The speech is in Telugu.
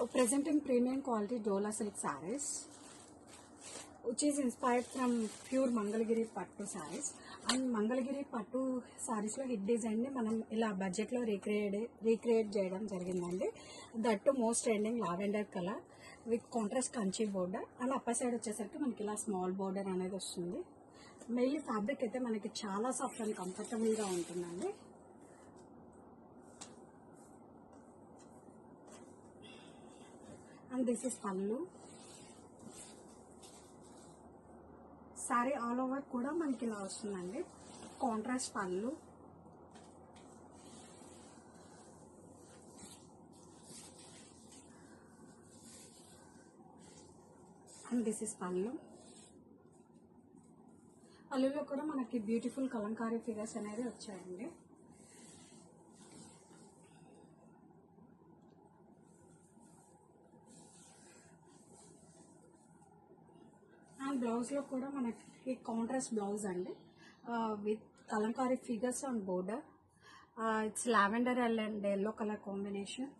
presenting premium quality Dola silk sarees, which is inspired from pure Mangalagiri Pattu sarees. And Mangalagiri Pattu sarees lo hit design ni manam ila budget lo recreate cheyadam jarigindandi. That too most trending lavender color with contrast kanchi border, and upper side వచ్చేసరికి మనకి ఇలా స్మాల్ బోర్డర్ అనేది వస్తుంది. మెయిన్లీ ఫ్యాబ్రిక్ అయితే మనకి చాలా సాఫ్ట్ అండ్ కంఫర్టబుల్ గా ఉంటుందండి. అండ్ దిస్ ఇస్ పళ్ళు. సారీ ఆల్ ఓవర్ కూడా మనకి ఇలా వస్తుందండి. కాంట్రాస్ట్ పళ్ళు. అండ్ దిస్ ఇస్ పళ్ళు. పళ్ళులో కూడా మనకి బ్యూటిఫుల్ కలంకారీ ఫిగర్స్ అనేది వచ్చాయండి. అండ్ బ్లౌజ్లో కూడా మనకి కాంట్రాస్ట్ బ్లౌజ్ అండి, with Kalamkari figures on border. It's lavender and yellow colour combination.